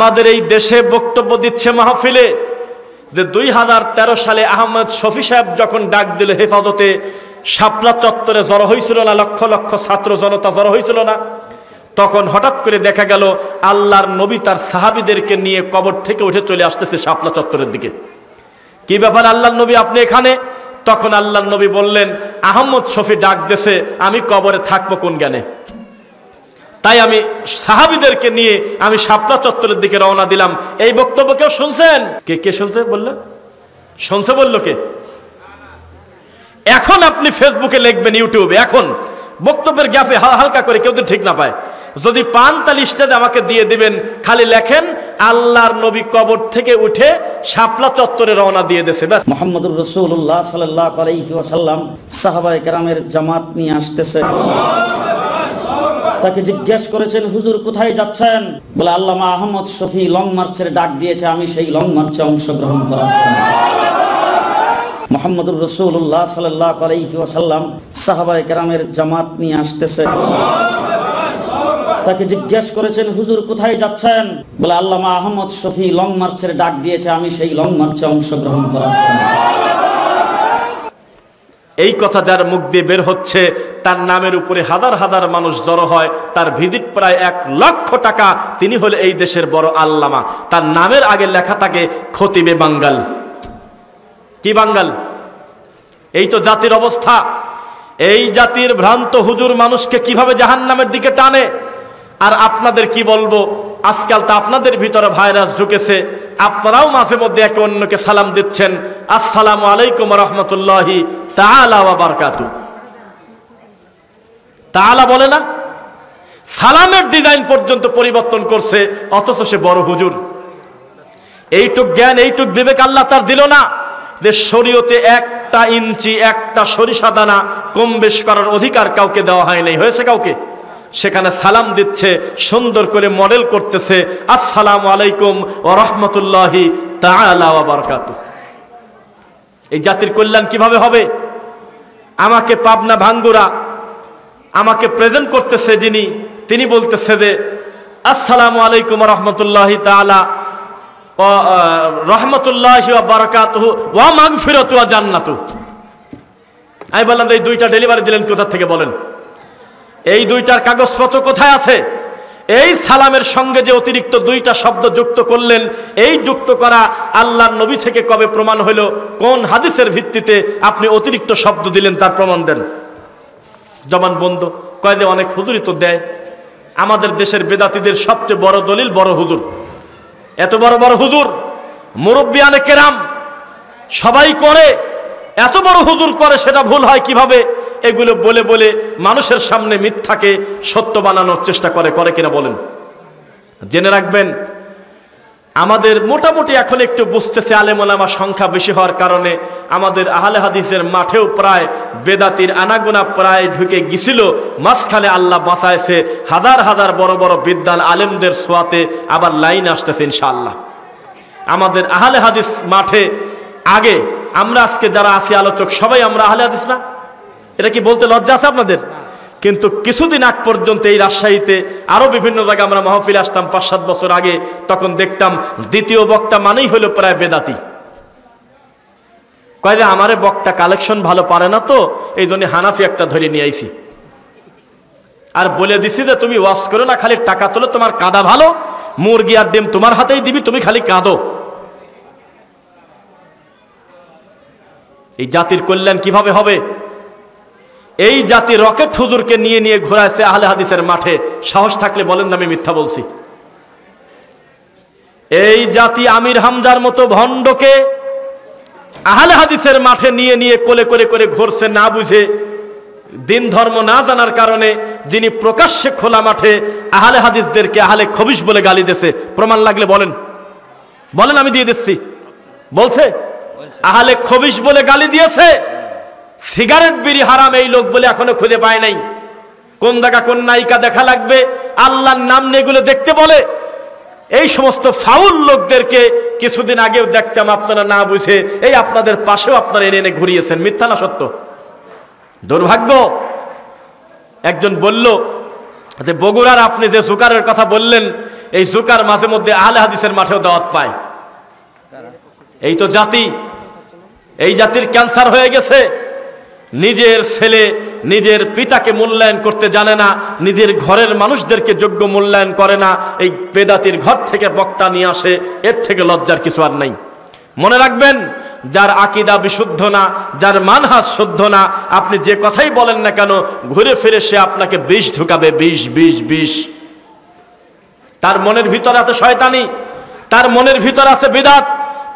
আমাদের এই দেশে বক্তব্য দিচ্ছে মাহফিলে যে 2013 সালে আহমদ শফি সাহেব যখন ডাক দিল হেফাজতে, শাপলা চত্বরে জড়ো হয়েছিল না, লক্ষ লক্ষ ছাত্র জনতা জড়ো হয়েছিল না? তখন হঠাৎ করে দেখা গেল আল্লাহর নবী তার সাহাবীদেরকে নিয়ে কবর থেকে উঠে চলে আসতেছে শাপলা চত্বরের দিকে। কি ব্যাপার আল্লাহর নবী, আপনি এখানে? তখন আল্লাহর নবী বললেন, আহমদ শফি ডাক দেছে, আমি কবরে থাকবো কোন জ্ঞানে, তাই আমি সাহাবীদেরকে নিয়ে আমি শাপলা চত্বরের দিকে রওনা দিলাম। এই বক্তব্য কেউ শুনছেন? কে শুনছে বললে? শুনছে বললো কে? এখন আপনি ফেসবুকে লিখবেন, ইউটিউবে, এখন বক্তব্যের গ্যাপে হালকা করে কেউ ঠিক না পায়, যদি পান তাহলে স্টেজে আমাকে দিয়ে দিবেন, খালি লেখেন আল্লাহর নবী কবর থেকে উঠে শাপলা চত্বরে রওনা দিয়ে দিয়েছে, ব্যাস। মুহাম্মদুর রাসূলুল্লাহ সাল্লাল্লাহু আলাইহি ওয়াসাল্লাম সাহাবায়ে কেরামের জামাত নিয়ে আসতেছে। তাকে জিজ্ঞেস করেছেন, হুজুর কোথায় যাচ্ছেন? বলে, আল্লামা আহমদ শফি লং মার্চের ডাক দিয়েছে, আমি সেই লং মার্চে অংশগ্রহণ করার জন্য। মুহাম্মদুর রাসূলুল্লাহ সাল্লাল্লাহু আলাইহি ওয়াসাল্লাম সাহাবায়ে কেরামের জামাত নিয়ে আসতেছে। তাকে জিজ্ঞেস করেছেন, হুজুর কোথায় যাচ্ছেন? বলে, আল্লামা আহমদ শফি লং মার্চের ডাক দিয়েছে, আমি সেই লং মার্চে অংশগ্রহণ করার জন্য। এই কথা যার মুখ দিয়ে বের হচ্ছে, তার নামের উপরে হাজার হাজার মানুষ জড়ো হয়, তার ভিজিট প্রায় 1 লক্ষ টাকা। তিনি হলে এই দেশের বড় আল্লামা, তার নামের আগে লেখা থাকে খতিবে বাঙ্গাল। কি বাঙ্গাল? এই তো জাতির অবস্থা। এই জাতির ভ্রান্ত হুজুর মানুষকে কিভাবে জাহান্নামের দিকে টানে। আর আপনাদের কি বলবো, আজকাল তো আপনাদের ভিতরে ভাইরাস ঢুকেছে, আপনারাও মাঝে মধ্যে একে অন্যকে সালাম দিচ্ছেন, আসসালামু আলাইকুম ওয়া রাহমাতুল্লাহি তাআলা ওয়া বারাকাতুহু। তাআলা বলে না, সালামের ডিজাইন পর্যন্ত পরিবর্তন করছে, অথচ সে বড় হুজুর। এইটুক জ্ঞান, এইটুক বিবেক আল্লাহ তার দিল না যে শরীয়তে 1 ইঞ্চি 1টা সরিষা দানা কম বেশ করার অধিকার কাউকে দেওয়া হয় নাই। হয়েছে কাউকে? সেখানে সালাম দিচ্ছে, সুন্দর করে মডেল করতেছে, আসসালামু আলাইকুম ওয়া রাহমাতুল্লাহি তাআলা ওয়া বারাকাতুহু। এই জাতির কল্যাণ কিভাবে হবে? আমাকে পাবনা ভাঙ্গুরা আমাকে প্রেজেন্ট করতেছে যিনি, তিনি বলতেছে যে আসসালামু আলাইকুম ওয়া রাহমাতুল্লাহি তাআলা ওয়া রাহমাতুল্লাহি ওয়া বারাকাতুহু ওয়া মাগফিরাতু ওয়া জান্নাতু। আমি বললাম, এই 2টা ডেলিভারি দিলেন কোথা থেকে বলেন? এই 2টার কাগজপত্র কোথায় আছে? এই সালামের সঙ্গে যে অতিরিক্ত 2টা শব্দ যুক্ত করলেন, এই যুক্ত করা আল্লাহর নবী থেকে কবে প্রমাণ হলো? কোন হাদিসের ভিত্তিতে আপনি অতিরিক্ত শব্দ দিলেন তার প্রমাণ দেন। জবান বন্ধ। কয় যে অনেক হুজুরই তো দেয়। আমাদের দেশের বেদাতীদের সবচেয়ে বড় দলিল বড় হুজুর। এত বড় বড় হুজুর, মুরব্বিয়ানে কেরাম সবাই করে, এত বড় হুজুর করে, সেটা ভুল হয় কিভাবে? এগুলো বলে বলে মানুষের সামনে মিথ্যাকে সত্য বানানোর চেষ্টা করে কিনা বলেন? জেনে রাখবেন, আমাদের মোটামুটি এখন একটু বুঝতেছে, আলেম ওলামা সংখ্যা বেশি হওয়ার কারণে আমাদের আহলে হাদিসের মাঠেও প্রায় বেদাতির আনাগোনা প্রায় ঢুকে গিয়েছিল। মাঝখানে আল্লাহ বাঁচাইছে, হাজার হাজার বড় বড় বিদ্যান আলেমদের ছোঁয়াতে আবার লাইন আসতেছে ইনশাআল্লাহ। আমাদের আহলে হাদিস মাঠে আগে আমরা আজকে যারা আছি আলোচক সবাই আমরা আহলে হাদিস না? এটা কি বলতে লজ্জা আছে আপনাদের? কিন্তু কিছুদিন আগ পর্যন্ত এই রাজশাহীতে আরো বিভিন্ন জায়গায় আমরা মাহফিলে আসতাম 5-7 বছর আগে, তখন দেখতাম দ্বিতীয় বক্তা মানেই হলো প্রায় বেদাতি। কয় যে আমারে বক্তা কালেকশন ভালো পারে না, তো এই জন্য হানাফি একটা ধরে নিয়ে আইছি, আর বলে দিছি যে তুমি ওয়াজ করো না, খালি টাকা তোলো, তোমার কাদা ভালো, মুরগি আর ডিম তোমার হাতেই দিবি, তুমি খালি কাঁদো। এই জাতির কল্যাণ কিভাবে হবে? এই জাতি রকেট হুজুরকে নিয়ে নিয়ে ঘোরাইছে আহলে হাদিসের মাঠে। সাহস থাকলে বলেন আমি মিথ্যা বলছি? এই জাতি আমির হামজার মতো ভণ্ডকে আহলে হাদিসের মাঠে নিয়ে নিয়ে কোলে করে করে ঘুরছে, না বুঝে, দিন ধর্ম না জানার কারণে, যিনি প্রকাশ্যে খোলা মাঠে আহলে হাদিসদেরকে আহলে খবিশ বলে গালি দিয়েছে। প্রমাণ লাগলে বলেন, বলেন, আমি দিয়ে দিচ্ছি। বলছে আহলে খবিশ বলে গালি দিয়েছে। সিগারেট বিড়ি হারাম এই লোক বলে এখনো খুঁজে পায় নাই। কোন জায়গা কোন নায়িকা দেখা লাগবে, আল্লাহর নাম নিয়ে এগুলো দেখতে বলে। এই সমস্ত ফাউল লোকদেরকে কিছুদিন আগেও দেখতাম, আপনারা না বুঝে এই আপনাদের পাশেও আপনারা এনে এনে ঘুরিয়েছেন। মিথ্যা না সত্য? দুর্ভাগ্য। একজন বলল যে বগুড়ার আপনি যে জুকারের কথা বললেন, এই জুকার মাঝে মধ্যে আহলে হাদিসের মাঠেও দাওয়াত পায়। এই তো জাতি, এই জাতির ক্যান্সার হয়ে গেছে। নিজের ছেলে নিজের পিতাকে মূল্যায়ন করতে জানে না, নিজের ঘরের মানুষদেরকে যোগ্য মূল্যায়ন করে না। এই বেদাতির ঘর থেকে বক্তা নিয়ে আসে, এর থেকে লজ্জার কিছু আর নাই। মনে রাখবেন, যার আকীদা বিশুদ্ধ না, যার মানহাজ শুদ্ধ না, আপনি যে কথাই বলেন না কেন, ঘুরে ফিরে সে আপনাকে বিষ ঢুকাবে, বিষ। তার মনের ভিতরে আছে শয়তানি, তার মনের ভিতরে আছে বিদআত,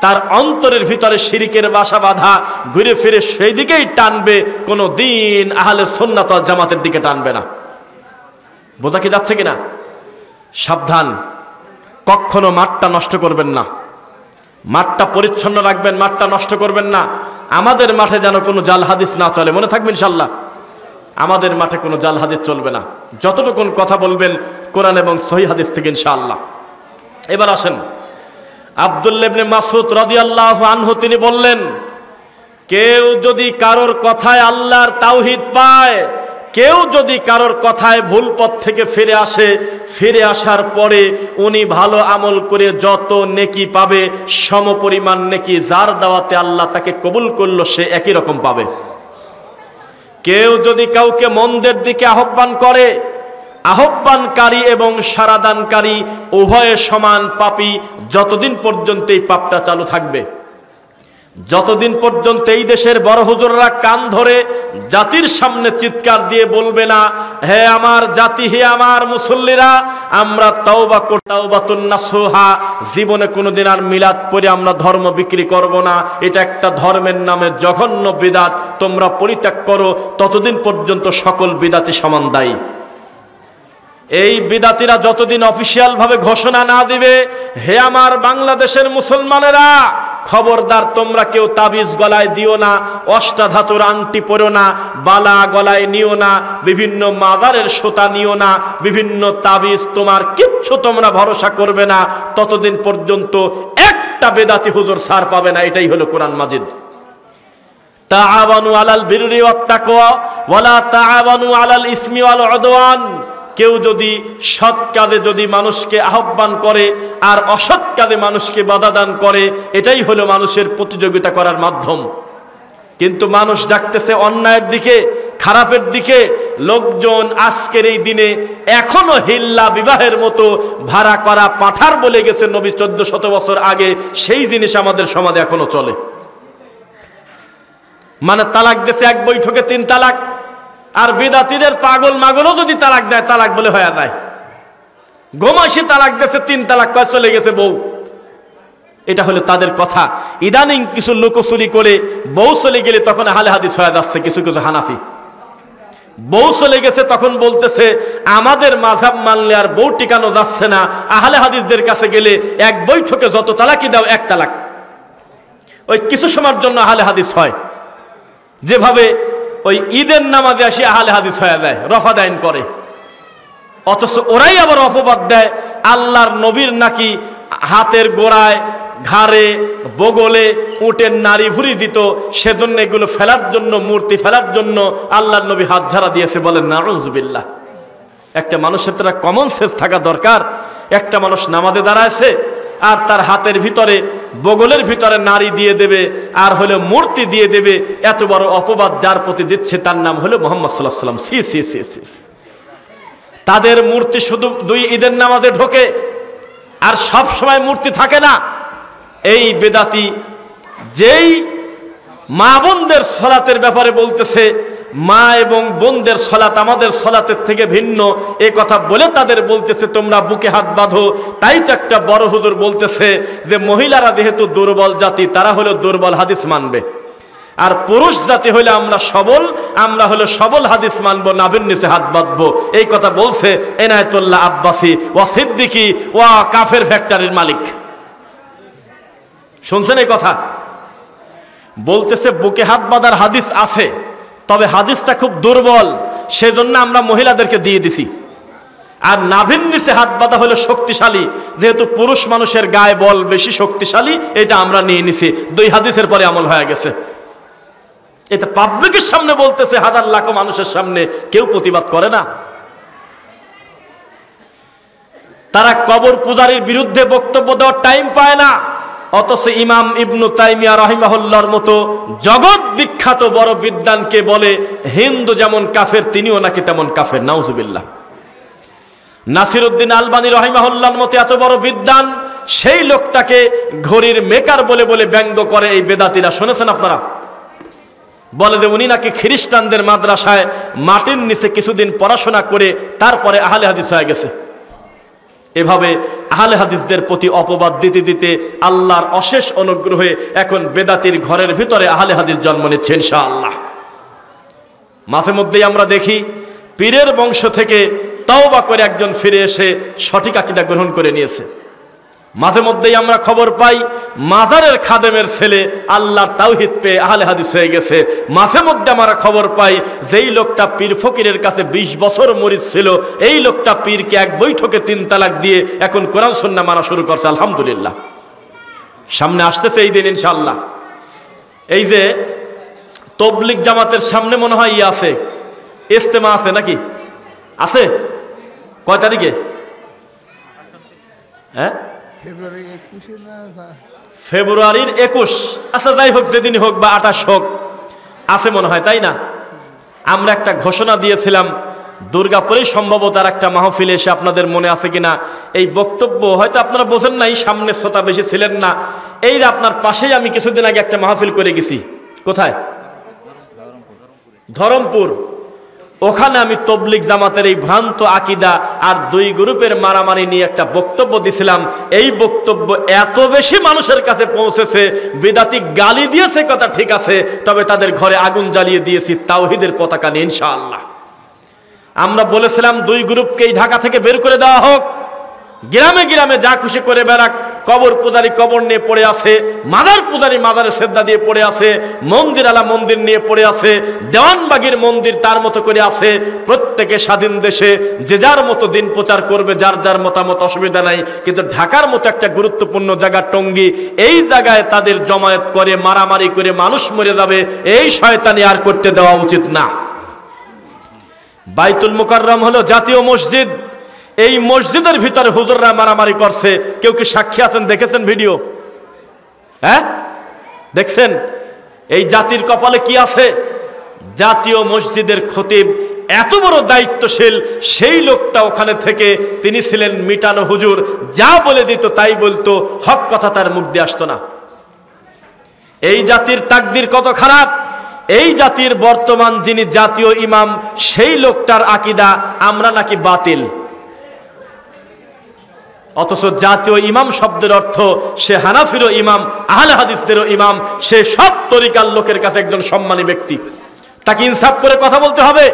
তার অন্তরের ভিতরে শিরিকের বাসা বাঁধা, ঘুরে ফিরে সেই দিকেই টানবে, কোনো দিন আহলে সুন্নাত ওয়াল জামাতের দিকে টানবে না। বোঝা কি যাচ্ছে কিনা? সাবধান, কখনো মাঠটা নষ্ট করবেন না, মাঠটা পরিচ্ছন্ন রাখবেন, মাঠটা নষ্ট করবেন না। আমাদের মাঠে যেন কোনো জাল হাদিস না চলে, মনে থাকবে ইনশাআল্লাহ। আমাদের মাঠে কোনো জাল হাদিস চলবে না, যতটুকুন কথা বলবেন কোরআন এবং সহিহ হাদিস থেকে ইনশাআল্লাহ। এবার আসেন, আব্দুল্লাহ ইবনে মাসউদ রাদিয়াল্লাহু আনহু তিনি বললেন, কেউ যদি কারোর কথায় আল্লাহর তাওহীদ পায়, কেউ যদি কারোর কথায় ভুল পথ থেকে ফিরে আসে, ফিরে আসার পরে উনি ভালো আমল করে যত নেকি পাবে, সমপরিমাণ নেকি যার দাওয়াতে আল্লাহ তাকে কবুল করলো সে একই রকম পাবে। কেউ যদি কাউকে মন্দের দিকে আহ্বান করে, আহ্বানকারী এবং সারাদানকারী উভয়ে সমান পাপী, যতদিন পর্যন্ত এই পাপটা চালু থাকবে। যতদিন পর্যন্ত এই দেশের বড় হুজুররা কান ধরে জাতির সামনে চিৎকার দিয়ে বলবে না, হে আমার জাতি, হে আমার মুসল্লিরা, আমরা তাওবা করি, তাওবাতুন নাসুহা, জীবনে কোনোদিন আর মিলাদ পড়ে আমরা ধর্ম বিক্রি করব না, এটা একটা ধর্মের নামে জঘন্য বিদআত, তোমরা পরিত্যাগ করো, ততদিন পর্যন্ত সকল বিদআতি সমান দায়ী। এই বিদাতিরা যতদিন অফিসিয়াল ভাবে ঘোষণা না দিবে, হে আমার বাংলাদেশের মুসলমানেরা, খবরদার তোমরা কেউ তাবিজ গলায় দিও না, অষ্টাধাতুর আংটি পরো না, বালা গলায় নিও না, বিভিন্ন মাজারের সুতা নিও না, বিভিন্ন তাবিজ, তোমার কিচ্ছু তোমরা ভরসা করবে না, ততদিন পর্যন্ত একটা বেদাতি হুজুর ছাড় পাবে না। এটাই হলো কোরআন মাজিদ। তাআওয়ানু আলাল বিররি ওয়াত তাকওয়া ওয়ালা তাআওয়ানু আলাল ইসমি ওয়াল উদওয়ান। কেউ যদি সৎ কাজে যদি মানুষকে আহ্বান করে আর অসৎ কাজে মানুষকে বাধা দান করে, এটাই হলো মানুষের প্রতিযোগিতা করার মাধ্যম। কিন্তু মানুষ ডাকতেছে অন্যায়ের দিকে, খারাপের দিকে। লোকজন আজকের এই দিনে এখনো হিল্লা বিবাহের মতো ভাড়া করা পাঠার বলে গেছে নবী 1400 বছর আগে, সেই জিনিস আমাদের সমাজে এখনো চলে। মানে তালাক দেশে এক বৈঠকে 3 তালাক, আর বিদাতিদের পাগল মাগলও যদি তালাক দেয়, তালাক বলে হয়ে যায়। গোমাসি তালাক দেশে 3 তালাক কয় চলে গেছে বউ, এটা হলো তাদের কথা। ইদানিং কিছু লুকোচুরি করে বউ চলে গেলে তখন আহলে হাদিস হয়ে যাচ্ছে কিছু কিছু হানাফি। বউ চলে গেছে তখন বলতেছে আমাদের মাযহাব মানলে আর বউ টিকানো যাচ্ছে না, আহলে হাদিসদের কাছে গেলে এক বৈঠকে যত তালাকই দাও 1 তালাক। ওই কিছু সময়ের জন্য আহলে হাদিস হয়, যেভাবে ওই ঈদের নামাজে আসি আহলে হাদিস হয়ে যায়, রফা দাইন করে। অথচ ওরাই আবার অপবাদ দেয় আল্লাহর নবীর নাকি হাতের গোড়ায়, ঘাড়ে, বগলে উটের নাড়ি ভুরি দিত, সেজন্য এগুলো ফেলার জন্য, মূর্তি ফেলার জন্য আল্লাহর নবী হাত ঝাড়া দিয়েছে। বলেন নাউযুবিল্লাহ। একটা মানুষের তো কমন সেন্স থাকা দরকার। একটা মানুষ নামাজে দাঁড়ায়ছে আর তার হাতের ভিতরে, বগলের ভিতরে নাড়ি দিয়ে দেবে আর হলো মূর্তি দিয়ে দেবে, এত বড় অপবাদ যার প্রতি দিচ্ছে তার নাম হলো মুহাম্মদ সাল্লাল্লাহু আলাইহি ওয়াসাল্লাম। সি সি সি সি। তাদের মূর্তি শুধু 2 ঈদের নামাজে ঢোকে আর সব সময় মূর্তি থাকে না। এই বেদাতি যেই মা বোনদের সালাতের ব্যাপারে বলতেছে মা এবং বোনদের সালাত আমাদের সালাতের থেকে ভিন্ন, এই কথা বলে তাদের বলতেছে তোমরা বুকে হাত বাঁধো। তাই তো একটা বড় হুজুর বলতেছে যে মহিলারা যেহেতু দুর্বল জাতি, তারা হলো দুর্বল হাদিস মানবে, আর পুরুষ জাতি হলে আমরা সবল, আমরা হলো সবল হাদিস মানবো, নাভির নিচে হাত বাঁধবো। এই কথা বলছে এনায়েতুল্লাহ আব্বাসী ওয়া সিদ্দিকী ওয়া কাফের ফ্যাক্টরির মালিক। শুনছেন এই কথা? বলতেছে বুকে হাত বাঁধার হাদিস আছে, তবে হাদিসটা খুব দুর্বল, সেজন্য আমরা মহিলাদেরকে দিয়ে দিছি। আর নাভির নিচে হাত বাঁধা হলো শক্তিশালী, যেহেতু পুরুষ মানুষের গায়ে বল বেশি, শক্তিশালী, এটা আমরা নিয়ে নিছি। 2 হাদিসের পরে আমল হয়ে গেছে। এটা পাবলিকের সামনে বলতেছে, হাজার লাখো মানুষের সামনে, কেউ প্রতিবাদ করে না। তারা কবর পূজারীর বিরুদ্ধে বক্তব্য দেওয়ার টাইম পায় না, অথচ ইমাম ইবনু তাইমিয়া রাহিমাহুল্লাহর মতো জগৎ বিখ্যাত বড় বিদ্বানকে বলে হিন্দু যেমন কাফের তিনিও নাকি তেমন কাফের। নাউজুবিল্লাহ। নাসিরউদ্দিন আলবানী রাহিমাহুল্লাহর মতো এত বড় বিদ্বান, সেই লোকটাকে ঘড়ির মেকার বলে বলে ব্যঙ্গ করে এই বেদাতীরা। শুনেছেন আপনারা? বলে যে উনি নাকি খ্রিস্টানদের মাদ্রাসায় মাটির নিচে কিছুদিন পড়াশোনা করে তারপরে আহলে হাদিস হয়ে গেছে। এভাবে আহলে হাদিসদের প্রতি অপবাদ দিতে দিতে আল্লাহর অশেষ অনুগ্রহে এখন বেদাতির ঘরের ভিতরে আহলে হাদিস জন্ম নিচ্ছে ইনশাআল্লাহ। মাঝে মধ্যেই আমরা দেখি পীরের বংশ থেকে তওবা করে একজন ফিরে এসে সঠিক আকীদা গ্রহণ করে নিয়েছে। মাঝে মধ্যেই আমরা খবর পাই মাজারের খাদেমের ছেলে আল্লাহর তাওহীদ পেয়ে আহলে হাদিস হয়ে গেছে। মাঝে মধ্যে আমরা খবর পাই যেই লোকটা পীর ফকিরের কাছে 20 বছর মরিদ ছিল, এই লোকটা পীরকে এক বৈঠকে 3 তালাক দিয়ে এখন কোরআন সুন্নাহ মানা শুরু করছে। আলহামদুলিল্লাহ, সামনে আসতেছে এই দিন ইনশাআল্লাহ। এই যে তবলিগ জামাতের সামনে মনে হয় আছে, ইজতেমা আছে নাকি? আছে কয় তারিখে? হ্যাঁ, ফেব্রুয়ারির 21। আচ্ছা যাই হোক, যেদিন হোক বা 28 হোক, আছে মনে হয়, তাই না? আমরা একটা ঘোষণা দিয়েছিলাম দুর্গাপুরে সম্ভবত আর একটা মাহফিলে এসে, আপনাদের মনে আছে কিনা এই বক্তব্য হয়তো আপনারা বোঝেন নাই, সামনে শ্রোতা বেশি ছিলেন না। এই যে আপনার পাশেই আমি কিছুদিন আগে একটা মাহফিল করে গেছি। কোথায়? ধরমপুর। ওখানে আমি তবলিগ জামাতের এই ভ্রান্ত আকীদা আর 2 গ্রুপের মারামারি নিয়ে একটা বক্তব্য দিছিলাম। এই বক্তব্য এত বেশি মানুষের কাছে পৌঁছেছে, বিদাতি গালি দিয়েছে কথা ঠিক আছে, তবে তাদের ঘরে আগুন জ্বালিয়ে দিয়েছি তাওহীদের পতাকা নিয়ে ইনশাআল্লাহ। আমরা বলেছিলাম 2 গ্রুপকেই ঢাকা থেকে বের করে দেওয়া হোক, গ্রামে গ্রামে যা খুশি করে বেড়াক। কবর পূজারী কবর নিয়ে পড়ে আছে, মাজার পূজারী মাজারে সেজদা দিয়ে পড়ে আছে, মন্দির আলা মন্দির নিয়ে পড়ে আছে, দেওয়ানবাগির মন্দির তার মতো করে আছে। প্রত্যেকে স্বাধীন দেশে যে যার মতো দিন প্রচার করবে, যার যার মতামত, অসুবিধা নাই। কিন্তু ঢাকার মতো একটা গুরুত্বপূর্ণ জায়গা টঙ্গী, এই জায়গায় তাদের জমায়েত করে মারামারি করে মানুষ মরে যাবে, এই শয়তানি আর করতে দেওয়া উচিত না। বাইতুল মুকাররম হলো জাতীয় মসজিদ, এই মসজিদের ভিতরে হুজুররা মারামারি করছে। কেউ কি সাক্ষী আছেন? দেখেছেন ভিডিও? হ্যাঁ দেখছেন? এই জাতির কপালে কি আছে? জাতীয় মসজিদের খতিব এত বড় দায়িত্বশীল, সেই লোকটা ওখানে থেকে তিনি ছিলেন মিটানো হুজুর, যা বলে দিত তাই বলতো, হক কথা তার মুখ দিয়ে আসতো না। এই জাতির তাকদির কত খারাপ! এই জাতির বর্তমান যিনি জাতীয় ইমাম, সেই লোকটার আকীদা আমরা নাকি বাতিল, অথচ জাতীয় ইমাম শব্দের অর্থ সে হানাফিরও ইমাম, আহলে হাদিসদেরও ইমাম, সে সব তরিকার লোকের কাছে একজন সম্মানী ব্যক্তি। তাকে ইনসাফ করে কথা বলতে হবে,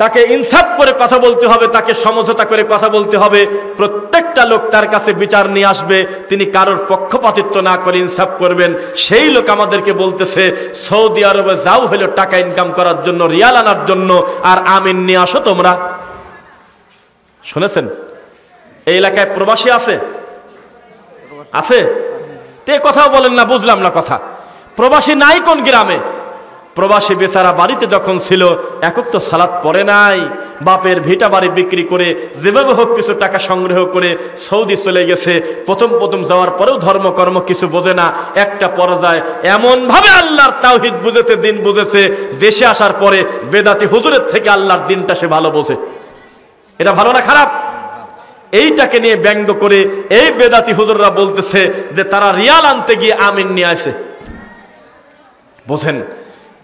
তাকে ইনসাফ করে কথা বলতে হবে, তাকে সমঝোতা করে কথা বলতে হবে। প্রত্যেকটা লোক তার কাছে বিচার নিয়ে আসবে, তিনি কারোর পক্ষপাতিত্ব না করে ইনসাফ করবেন। সেই লোক আমাদেরকে বলতেছে সৌদি আরবে যাও হলো টাকা ইনকাম করার জন্য, রিয়াল আনার জন্য, আর আমিন নিয়ে আসো তোমরা। শুনেছেন? এই এলাকায় প্রবাসী আছে? আছে? তে কথাও বলেন না, বুঝলাম না কথা। প্রবাসী নাই কোন গ্রামে? প্রবাসী বেচারা বাড়িতে যখন ছিল, একক তো সালাত পড়ে নাই, বাপের ভিটা বাড়ি বিক্রি করে যেভাবে হোক কিছু টাকা সংগ্রহ করে সৌদি চলে গেছে। প্রথম যাওয়ার পরেও ধর্মকর্ম কিছু বোঝে না, একটা পর্যায়ে এমনভাবে আল্লাহর তাওহীদ বুঝেছে, দিন বুঝেছে, দেশে আসার পরে বেদাতি হুজুরের থেকে আল্লাহর দিনটা সে ভালো বোঝে। এটা ভালো না খারাপ? এইটাকে নিয়ে ব্যঙ্গ করে এই বেদাতি হুজুররা বলতেছে যে তারা রিয়াল আনতে গিয়ে আমিন নিয়ে আসে। বোঝেন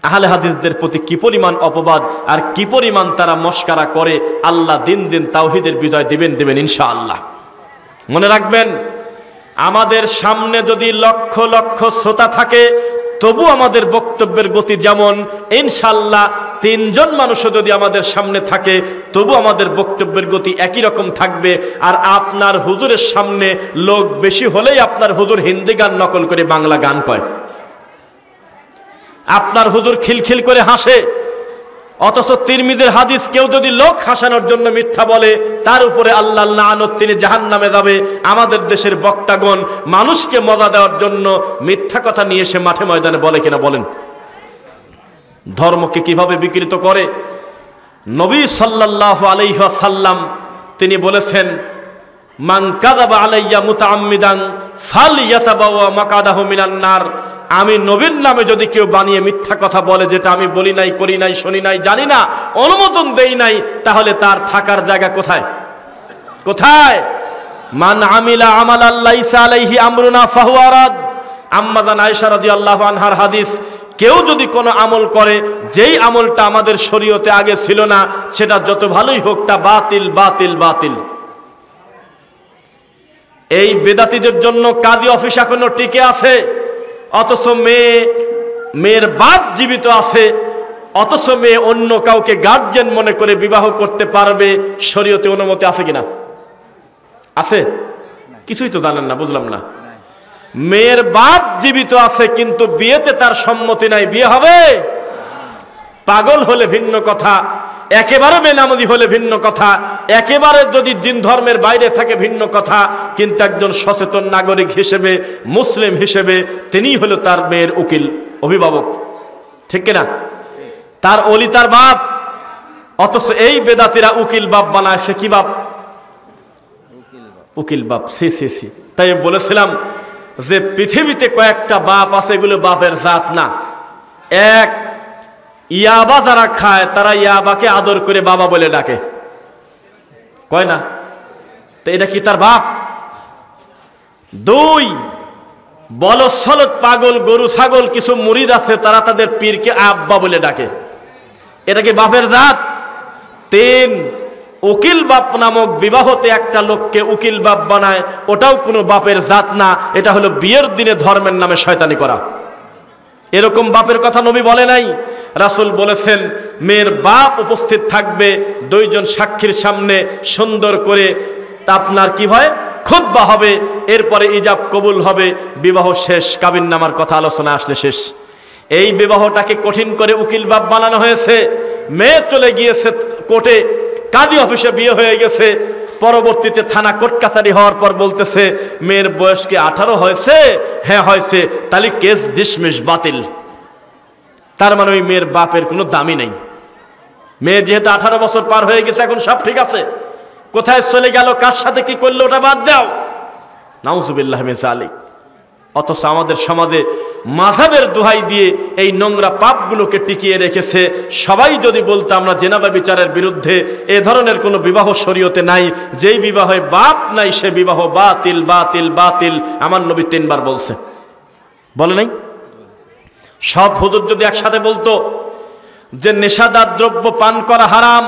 আহলে হাদিসদের প্রতি কি পরিমাণ অপবাদ আর কি পরিমাণ তারা মস্কারা করে। আল্লাহ দিন দিন তাওহীদের বিজয় দিবেন ইনশাআল্লাহ। মনে রাখবেন, আমাদের সামনে যদি লক্ষ লক্ষ শ্রোতা থাকে, তবু আমাদের বক্তব্যের গতি যেমন, ইনশাআল্লাহ 3 জন মানুষও যদি আমাদের সামনে থাকে, তবু আমাদের বক্তব্যের গতি একই রকম থাকবে। আর আপনার হুজুরের সামনে লোক বেশি হলেই আপনার হুজুর হিন্দি গান নকল করে বাংলা গান কয়, আপনার হুজুর খিলখিল করে হাসে, অথচ তিরমিজির হাদিস কেউ যদি লোক হাসানোর জন্য মিথ্যা বলে, তার উপরে আল্লাহর লানত, তিনি জাহান্নামে যাবে। আমাদের দেশের বক্তাগণ মানুষকে মজা দেওয়ার জন্য মিথ্যা কথা নিয়ে এসে মাঠে ময়দানে বলে কিনা বলেন? ধর্মকে কিভাবে বিকৃত করে। নবী সাল্লাল্লাহু আলাইহি ওয়াসাল্লাম তিনি বলেছেন, মান কাযাবা আলাইয়া মুতাআম্মিদান ফালইয়াতাবাওয়া মাকাদাহু মিনান নার। আমি নবীর নামে যদি কেউ বানিয়ে মিথ্যা কথা বলে, যেটা আমি বলি নাই, করি নাই, শুনি নাই, জানি না, অনুমোদন দেই নাই, তাহলে তার থাকার জায়গা কোথায়? কোথায়? মান আমিলা আমালান লাইসা আলাইহি আমরুনা ফাহুয়া রাদ। আম্মা জান আয়েশা রাদিয়াল্লাহু আনহার হাদিস, কেউ যদি কোনো আমল করে যেই আমলটা আমাদের শরীয়তে আগে ছিল না, সেটা যত ভালোই হোক তা বাতিল বাতিল বাতিল। এই বেদাতীদের জন্য কাজী অফিস এখনো টিকে আছে, অথচ মেয়ের বাপ জীবিত আছে, অথচ মেয়ে অন্য কাউকে গার্জিয়ান মনে করে বিবাহ করতে পারবে। শরীয়তে অনুমতি আছে কিনা? আছে? কিছুই তো জানেন না, বুঝলাম না। মেয়ের বাপ জীবিত আছে কিন্তু বিয়েতে তার সম্মতি নাই, বিয়ে হবে? পাগল হলে ভিন্ন কথা, একেবারে বেনামাজি হলে ভিন্ন কথা, একেবারে যদি দিন ধর্মের বাইরে থাকে ভিন্ন কথা, কিন্তু একজন সচেতন নাগরিক হিসেবে, মুসলিম হিসেবে তিনিই হলো তার মেয়ের উকিল, অভিভাবক, ঠিক কিনা? তার ওলি তার বাপ। অথচ এই বেদাতিরা উকিল বাপ বানায়। সে কি বাপ? উকিল বাপ। সি সি সি। তাই বলেছিলাম যে পৃথিবীতে কয়েকটা বাপ আছে, এগুলো বাপের জাত না। এক, ইয়াবা যারা খায় তারা ইয়াবাকে আদর করে বাবা বলে ডাকে, কয় না? তো এটা কি তার বাপ? দুই, বলদ পাগল গরু ছাগল কিছু মুরিদ আছে, তারা তাদের পীরকে আব্বা বলে ডাকে, এটা কি বাপের জাত? তিন, উকিল বাপ নামক বিবাহতে একটা লোককে উকিল বাপ বানায়, ওটাও কোনো বাপের জাত না, এটা হলো বিয়ের দিনে ধর্মের নামে শয়তানি করা। এরকম বাপের কথা নবী বলে নাই। রাসূল বলেছেন মেয়ের বাপ উপস্থিত থাকবে, দুইজন সাক্ষীর সামনে সুন্দর করে আপনার কি হয়, খুতবা হবে, এরপরে ইজাব কবুল হবে, বিবাহ শেষ, কাবিননামার কথা আলোচনা আসলে শেষ। এই বিবাহটাকে কঠিন করে উকিল বাপ বানানো হয়েছে। মেয়ে চলে গিয়েছে কোর্টে, কাজী অফিসে বিয়ে হয়ে গেছে, পরবর্তীতে থানা কোর্ট কাছারি হওয়ার পর বলতেছে মেয়ের বয়স কি 18 হয়েছে? হ্যাঁ হয়েছে, তাহলে কেস ডিসমিস, বাতিল। তার মানে ওই মেয়ের বাপের কোনো দামই নেই। মেয়ে যেহেতু 18 বছর পার হয়ে গেছে, এখন সব ঠিক আছে, কোথায় চলে গেল, কার সাথে কি করলো, ওটা বাদ দাও। নাউজুবিল্লাহ মিন যালিক। অথচ আমাদের সমাজে মাযহাবের দোহাই দিয়ে এই নোংরা পাপগুলোকে টিকিয়ে রেখেছে। সবাই যদি বলতো আমরা জেনাবা বিচারের বিরুদ্ধে, এ ধরনের কোনো বিবাহ শরীয়তে নাই, যেই বিবাহে বাপ নাই সে বিবাহ বাতিল বাতিল বাতিল। আমার নবী 3 বার বলছে, বলে নাই? সব হুজুর যদি একসাথে বলতো যে নেশাদার দ্রব্য পান করা হারাম,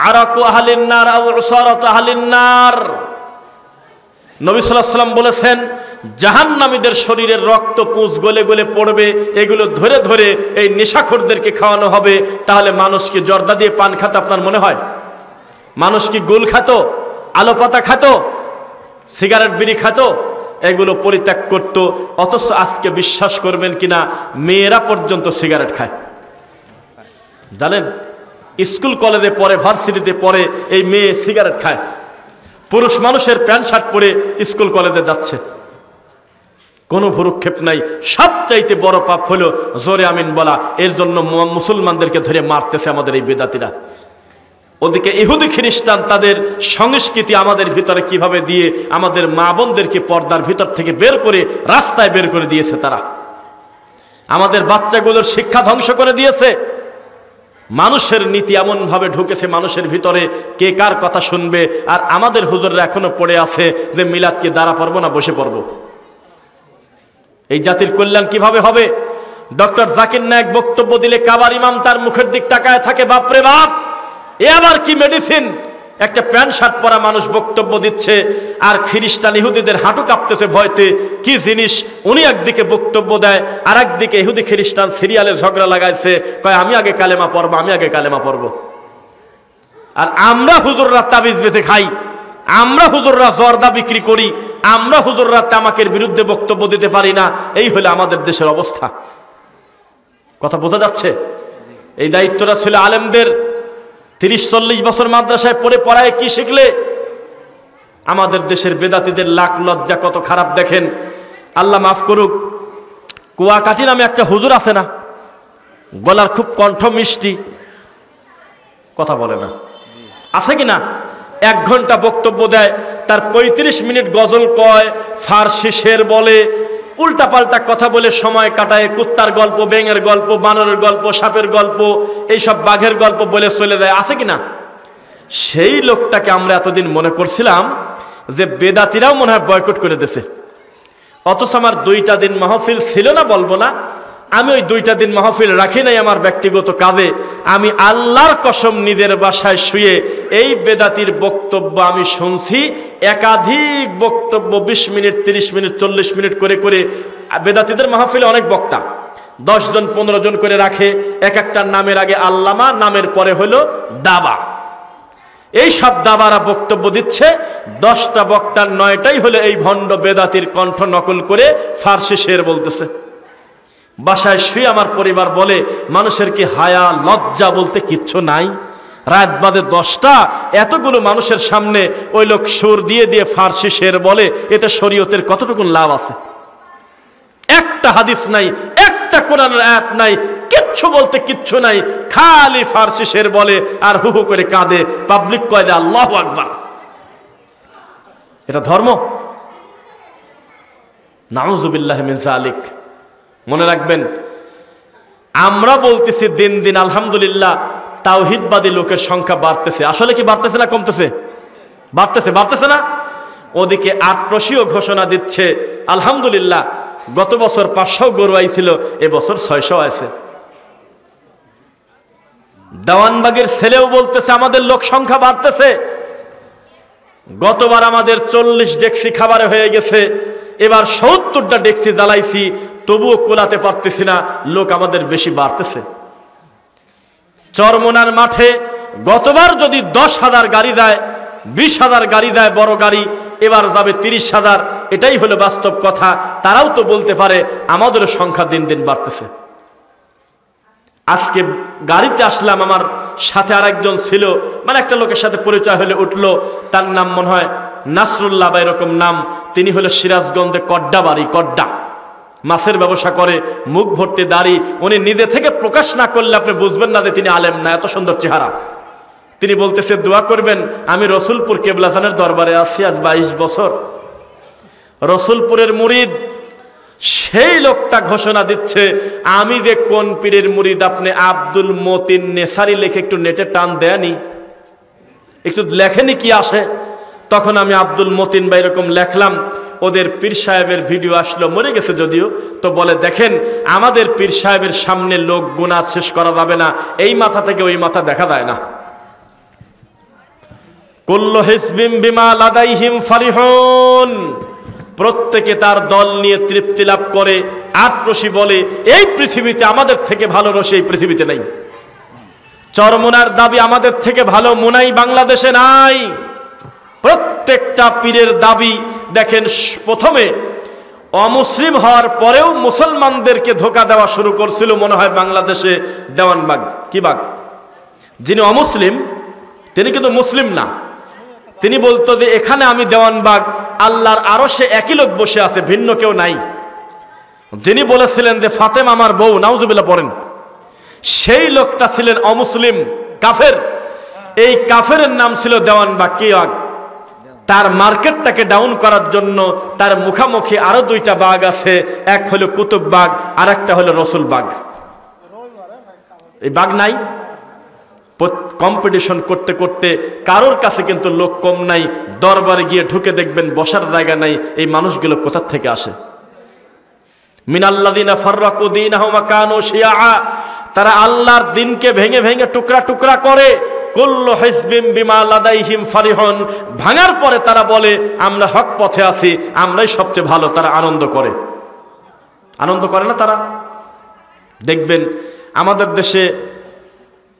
আরাকু আহলিন নার আও উসারাতু আহলিন নার, নবী সাল্লাল্লাহু আলাইহি ওয়াসাল্লাম বলেছেন জাহান্নামীদের শরীরের রক্ত পুঁজ গলে গলে পড়বে, এগুলো ধরে ধরে এই নেশাখোরদেরকে খাওয়ানো হবে। তাহলে মানুষ কি জর্দা দিয়ে পান খাতো আপনার মনে হয়? মানুষ কি গুল খাতো, আলো পাতা খাতো, সিগারেট বিড়ি খাতো? এগুলো পরিত্যাগ করত। অথচ আজকে বিশ্বাস করবেন কিনা, মেয়েরা পর্যন্ত সিগারেট খায়। জানেন, স্কুল কলেজে পড়ে, ভার্সিটিতে পড়ে, এই মেয়ে সিগারেট খায়। পুরুষ মানুষের প্যান্ট শার্ট পরে স্কুল কলেজে যাচ্ছে, কোনো ভ্রুক্ষেপ নাই। সবচাইতে বড় পাপ হলো জোরে আমিন বলা। এর জন্য মুসলমানদেরকে ধরে মারতেছে আমাদের এই বেদাতিরা। ওদিকে ইহুদি খ্রিস্টান তাদের সংস্কৃতি আমাদের ভিতরে কিভাবে দিয়ে আমাদের মা বোনদেরকে পর্দার ভিতর থেকে বের করে রাস্তায় বের করে দিয়েছে। তারা আমাদের বাচ্চাগুলোর শিক্ষা ধ্বংস করে দিয়েছে। মানুষের নীতি এমন ভাবে ঢুকেছে মানুষের ভিতরে, কে কার কথা শুনবে। আর আমাদের হুজুররা এখনো পড়ে আছে যে মিলাদকে দাঁড়া পড়বো না বসে পড়বো। এই জাতির কল্যাণ কিভাবে হবে? ডক্টর জাকির নায়েক বক্তব্য দিলে কাবার ইমাম তার মুখের দিক তাকায় থাকে, বাপরে বাপ, এ আবার কি মেডিসিন? একটা প্যান্ট শার্ট পরা মানুষ বক্তব্য দিচ্ছে, আর খ্রিস্টান ইহুদিদের হাঁটু কাঁপতেছে ভয়তে, কি জিনিস। উনি একদিকে বক্তব্য দেয়, আর একদিকে ইহুদি খ্রিস্টান সিরিয়ালে ঝগড়া লাগাইছে, কয় আমি আগে কালেমা পড়বো, আমি আগে কালেমা পড়বো। আর আমরা হুজুররা তাবিজ বেচে খাই, আমরা হুজুররা জর্দা বিক্রি করি, আমরা হুজুররা তামাকের বিরুদ্ধে বক্তব্য দিতে পারি না। এই হলো আমাদের দেশের অবস্থা। কথা বোঝা যাচ্ছে? এই দায়িত্বটা ছিল আলেমদের। 30-40 বছর মাদ্রাসায় পড়ে পড়ায় কি শিখলে? আমাদের দেশের বেদাতীদের লাখ লজ্জা কত খারাপ দেখেন। আল্লাহ মাফ করুক, কুয়াকাটি নামে একটা হুজুর আছে না, গলার খুব কণ্ঠ মিষ্টি, কথা বলে না, আছে কিনা? 1 ঘন্টা বক্তব্য দেয়, তার 35 মিনিট গজল কয়, ফার্সি শের বলে, উল্টাপাল্টা কথা বলে সময় কাটায়, কুত্তার গল্প, ব্যাঙের গল্প, বানরের গল্প, সাপের গল্প, এইসব বাঘের গল্প বলে চলে যায়, আছে কিনা? সেই লোকটাকে আমরা এতদিন মনে করছিলাম যে বেদাতিরাও মনে হয় বয়কট করে দিয়েছে। অথচ আমার 2টা দিন মাহফিল ছিল না বলবো না, আমি ওই 2টা দিন মাহফিল রাখি নাই আমার ব্যক্তিগত কাজে। আমি আল্লাহর কসম নিজের বাসায় শুয়ে এই বেদাতির বক্তব্য আমি শুনছি, একাধিক বক্তব্য 20 মিনিট, 30 মিনিট, 40 মিনিট করে করে। বেদাতিদের মাহফিলে অনেক বক্তা 10 জন 15 জন করে রাখে, এক একটা নামের আগে আল্লামা, নামের পরে হলো দাবা। এই সব দাবারা বক্তব্য দিচ্ছে, 10টা বক্তার 9টাই হলো এই ভণ্ড বেদাতির কণ্ঠ নকল করে ফার্সি শের বলতেছে। বাসায় শুয়ে আমার পরিবার বলে, মানুষের কি হায়া লজ্জা বলতে কিচ্ছু নাই? রাত বাদে 10টা, এতগুলো মানুষের সামনে ওই লোক সুর দিয়ে দিয়ে ফার্সি শের বলে, এতে শরীয়তের কতটুকু লাভ আছে? একটা হাদিস নাই, একটা কোরআনের আয়াত নাই, কিচ্ছু বলতে কিচ্ছু নাই, খালি ফার্সি শের বলে আর হু হু করে কাঁদে, পাবলিক কয় দেয় আল্লাহু আকবার। এটা ধর্ম? নাউযুবিল্লাহি মিন যালিক। মনে রাখবেন, আমরা বলতেছি দিন দিন আলহামদুলিল্লাহ তাওহীদবাদী লোকের সংখ্যা বাড়তেছে। আসলে কি বাড়তেছে না কমতেছে? বাড়তেছে না? ওদিকে আটরশিও ঘোষণা দিচ্ছে আলহামদুলিল্লাহ, গত বছর 500 গরু আইছিল, এবছর 600 আছে। দেওয়ানবাগের ছেলেও বলতেছে আমাদের লোক সংখ্যা বাড়তেছে। গতবার আমাদের 40 ডেক্সি খাবারে হয়ে গেছে, এবার 70টা ডেক্সি জ্বালাইছি, তবুও কোলাতে পারতেছি না, লোক আমাদের বেশি বাড়তেছে। চরমোনার মাঠে গতবার যদি 10,000 গাড়ি যায়, 20,000 গাড়ি যায় বড় গাড়ি, এবার যাবে 30,000। এটাই হলো বাস্তব কথা। তারাও তো বলতে পারে আমাদের সংখ্যা দিন দিন বাড়তেছে। আজকে গাড়িতে আসলাম, আমার সাথে আরেকজন ছিল, মানে একটা লোকের সাথে পরিচয় হলে উঠলো, তার নাম মনে হয় নাসরুল্লাহ বা এরকম নাম। তিনি হলো সিরাজগঞ্জে কড্ডা বাড়ি, কড্ডা, মাছের ব্যবসা করে, মুখ ভর্তি দাড়ি। উনি নিজে থেকে প্রকাশ না করলে আপনি বুঝবেন না যে তিনি আলেম না, এত সুন্দর চেহারা। তিনি বলতেছে দোয়া করবেন, আমি রসুলপুর কেবলাজানের দরবারে আসছি আজ 22 বছর, রসুলপুরের মুরিদ। সেই লোকটা ঘোষণা দিচ্ছে আমি যে কোন পীরের মুরিদ, আপনি আব্দুল মতিন নেসারি লেখে একটু নেটে টান দেয়নি, একটু লেখেনি কি আসে? তখন আমি আব্দুল মতিন বা এরকম লেখলাম, ওদের পীর সাহেবের ভিডিও আসলো, মরে গেছে যদিও, তো বলে দেখেন আমাদের পীর সাহেবের সামনে লোক গুনাহ শেষ করা যাবে না, এই মাথা থেকে ওই মাথা দেখা যায় না। কুল্লু হিজবিম বিমা লাদাইহিম ফারিহুন, প্রত্যেকে তার দল নিয়ে তৃপ্তি লাভ করে। আটরশি বলে এই পৃথিবীতে আমাদের থেকে ভালো রশি এই পৃথিবীতে নাই। চরমোনার দাবি আমাদের থেকে ভালো মুনাই বাংলাদেশে নাই। প্রত্যেকটা পীরের দাবি দেখেন, প্রথমে অমুসলিম হওয়ার পরেও মুসলমানদেরকে ধোঁকা দেওয়া শুরু করছিল মনে হয় বাংলাদেশে দেওয়ানবাগ। কি বাগ? যিনি অমুসলিম তিনি কিন্তু মুসলিম না, তিনি বলতো যে এখানে আমি দেওয়ানবাগ, আল্লাহর আরশে একই লোক বসে আছে, ভিন্ন কেউ নাই। যিনি বলেছিলেন যে ফাতেমা আমার বউ, নাউজুবিল্লাহ পড়েন, সেই লোকটা ছিলেন অমুসলিম, কাফের। এই কাফেরের নাম ছিল দেওয়ানবাগ। কি বাগ? তার মার্কেটটাকে ডাউন করার জন্য তার মুখামুখি আরো 2টা বাগ আছে, এক হলো কুতুব বাগ, আর একটা হলো রসুল বাগ। এই বাগ নাই। কম্পিটিশন করতে করতে কারোর কাছে কিন্তু লোক কম নাই। দরবারে গিয়ে ঢুকে দেখবেন বসার জায়গা নাই। এই মানুষগুলো কোথা থেকে আসে? মিনাল্লাযিনা ফাররাকু দীনাহুম ওয়া কানু শিয়া, তারা আল্লাহর দ্বীনকে ভেঙে ভেঙে টুকরা টুকরা করে। কুল্লু হিজবিম বিমা লাদাইহিম ফারিহুন, ভাঙার পরে তারা বলে আমরা হক পথে আছি, আমরাই সবচেয়ে ভালো। তারা আনন্দ করে। আনন্দ করে না তারা? দেখবেন আমাদের দেশে